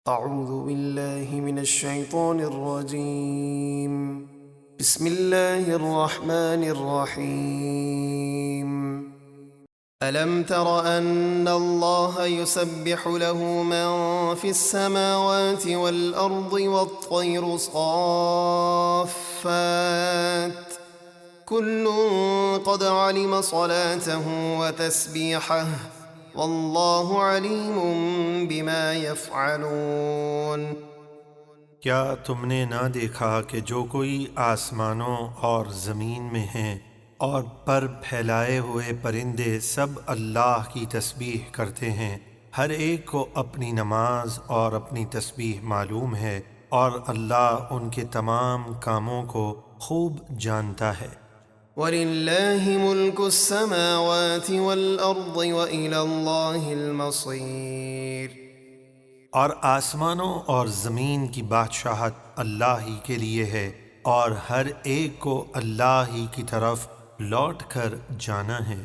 أعوذ بالله من الشيطان الرجيم. بسم الله الرحمن الرحيم. ألم تر أن الله يسبح له من في السماوات والأرض والطير صافات كل قد علم صلاته وتسبيحه واللہ علیم بما یفعلون. کیا تم نے نہ دیکھا کہ جو کوئی آسمانوں اور زمین میں ہیں اور پر پھیلائے ہوئے پرندے سب اللہ کی تسبیح کرتے ہیں، ہر ایک کو اپنی نماز اور اپنی تسبیح معلوم ہے، اور اللہ ان کے تمام کاموں کو خوب جانتا ہے۔ وَلِلَّهِ مُلْكُ السَّمَاوَاتِ وَالْأَرْضِ وَإِلَى اللَّهِ الْمَصِيرُ. اور آسمانوں اور زمین کی بادشاہت اللہ ہی کے لیے ہے، اور ہر ایک کو اللہ ہی کی طرف لوٹ کر جانا ہے۔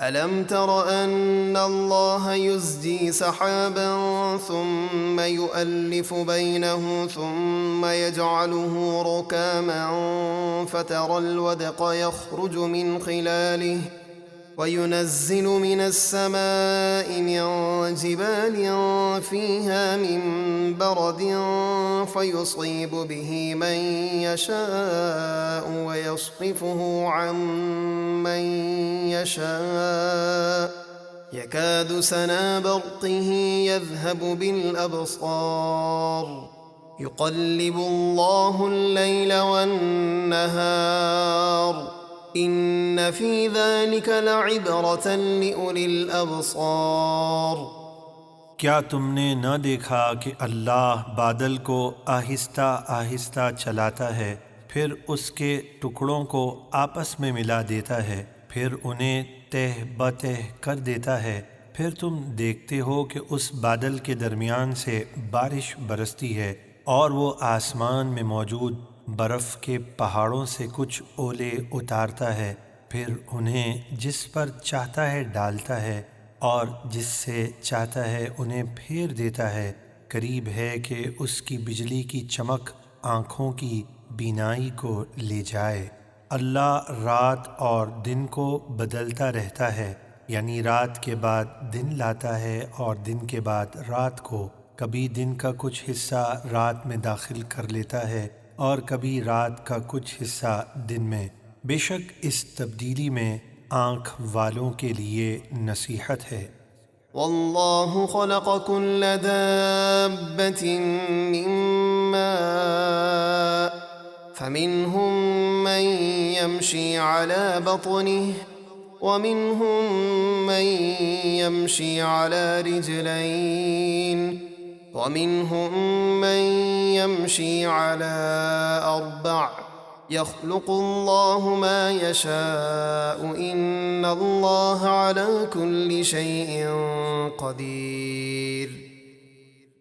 أَلَمْ تَرَ أَنَّ اللَّهَ يُزْجِي سَحَابًا ثُمَّ يُؤَلِّفُ بَيْنَهُ ثُمَّ يَجْعَلُهُ رُكَامًا فَتَرَى الْوَدْقَ يَخْرُجُ مِنْ خِلَالِهِ وَيُنَزِّلُ مِنَ السَّمَاءِ مِنْ جِبَالٍ فِيهَا مِنْ بَرَدٍ فَيُصِيبُ بِهِ مَنْ يَشَاءُ وَيَصْرِفُهُ عَنْ مَنْ يَشَاءُ يَكَادُ سَنَا بَرْقِهِ يَذْهَبُ بِالْأَبْصَارِ يُقَلِّبُ اللَّهُ اللَّيْلَ وَالنَّهَارَ إِنَّ فِي ذَلِكَ لَعِبْرَةً لِأُولِي الْأَبْصَارِ. کیا تم نے نہ دیکھا کہ اللہ بادل کو آہستہ آہستہ چلاتا ہے، پھر اس کے ٹکڑوں کو آپس میں ملا دیتا ہے، پھر انہیں تہ بتہ کر دیتا ہے، پھر تم دیکھتے ہو کہ اس بادل کے درمیان سے بارش برستی ہے، اور وہ آسمان میں موجود برف کے پہاڑوں سے کچھ اولے اتارتا ہے، پھر انہیں جس پر چاہتا ہے ڈالتا ہے، اور جس سے چاہتا ہے انہیں پھیر دیتا ہے۔ قریب ہے کہ اس کی بجلی کی چمک آنکھوں کی بینائی کو لے جائے۔ اللہ رات اور دن کو بدلتا رہتا ہے، یعنی رات کے بعد دن لاتا ہے اور دن کے بعد رات کو، کبھی دن کا کچھ حصہ رات میں داخل کر لیتا ہے اور کبھی رات کا کچھ حصہ دن میں۔ بے شک اس تبدیلی میں آنکھ والوں کے لیے نصیحت ہے۔ واللہ خلق كل دابة من ماء فمنهم من يمشي على بطنه ومنهم من يمشي على رجلين ومنهم من يمشي على أربع يخلق الله ما يشاء إن الله على كل شيء قدير.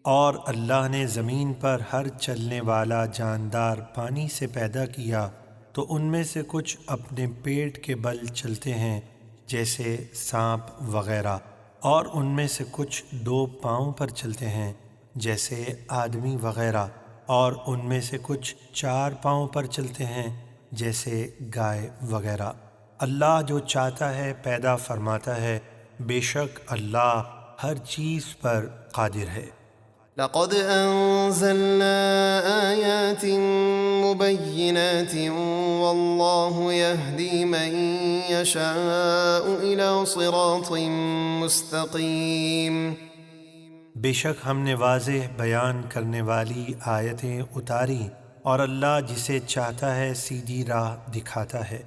اور اللہ نے زمین پر ہر چلنے والا جاندار پانی سے پیدا کیا، تو ان میں سے کچھ اپنے پیٹ کے بل چلتے ہیں جیسے سانپ وغیرہ، اور ان میں سے کچھ 2 پاؤں پر چلتے ہیں جیسے آدمی وغیرہ، اور ان میں سے کچھ 4 پاؤں پر چلتے ہیں جیسے گائے وغیرہ۔ اللہ جو چاہتا ہے پیدا فرماتا ہے، بے شک اللہ ہر چیز پر قادر ہے۔ لقد أنزلنا آيات مبينات والله يهدي من يشاء إلى صراط مستقيم. بے شک ہم نے واضح بیان کرنے والی آیتیں اتاری، اور اللہ جسے چاہتا ہے سیدھی راہ دکھاتا ہے۔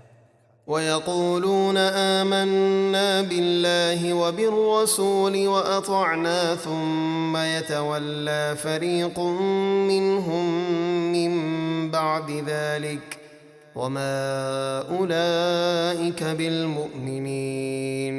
وَيَقُولُونَ آمَنَّا بِاللَّهِ وَبِالرَّسُولِ وَأَطَعْنَا ثُمَّ يَتَوَلَّى فَرِيقٌ مِّنْهُم مِّن بَعْدِ ذَلِكَ وَمَا أُولَئِكَ بِالْمُؤْمِنِينَ.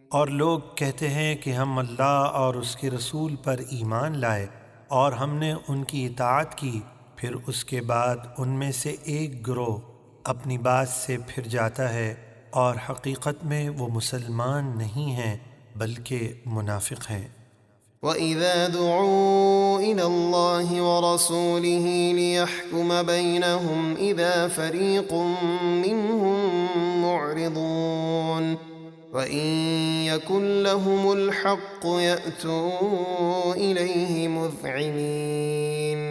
اور لوگ کہتے ہیں کہ ہم اللہ اور اس کے رسول پر ایمان لائے اور ہم نے ان کی اطاعت کی، پھر اس کے بعد ان میں سے ایک گروہ اپنی بات سے پھر جاتا ہے، اور حقیقت میں وہ مسلمان نہیں ہیں بلکہ منافق ہیں۔ وَإِذَا دُعُوا إِلَى اللَّهِ وَرَسُولِهِ لِيَحْكُمَ بَيْنَهُمْ إِذَا فَرِيقٌ مِّنْهُم مُّعْرِضُونَ وَإِن يَكُن لَّهُمُ الْحَقُّ يَأْتُوا إِلَيْهِ مُذْعِنِينَ۔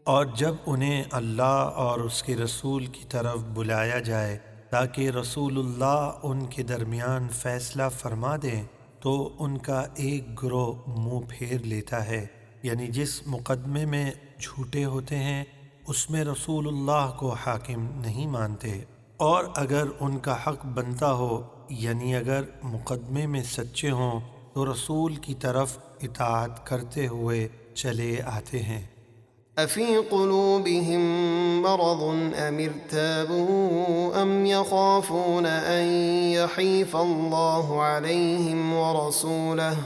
اور جب انہیں اللہ اور اس کے رسول کی طرف بلایا جائے تاکہ رسول اللہ ان کے درمیان فیصلہ فرما دیں تو ان کا ایک گروہ منہ پھیر لیتا ہے، یعنی جس مقدمے میں جھوٹے ہوتے ہیں اس میں رسول اللہ کو حاکم نہیں مانتے، اور اگر ان کا حق بنتا ہو یعنی اگر مقدمے میں سچے ہوں تو رسول کی طرف اطاعت کرتے ہوئے چلے آتے ہیں۔ أَفِي قُلُوبِهِم مَّرَضٌ أَمِ ارْتَابُوا أَمْ يَخَافُونَ أَن يَحِيفَ اللَّهُ عَلَيْهِمْ وَرَسُولُهُ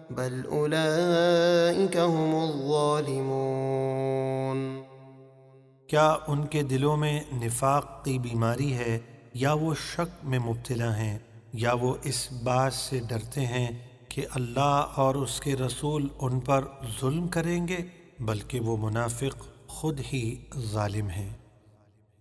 بَلْ أُولَٰئِكَ هُمُ الظَّالِمُونَ۔ کیا ان کے دلوں میں نفاق کی بیماری ہے، یا وہ شک میں مبتلا ہیں، یا وہ اس بات سے ڈرتے ہیں کہ اللہ اور اس کے رسول ان پر ظلم کریں گے؟ بلکہ وہ منافق خود ہی ظالم ہیں۔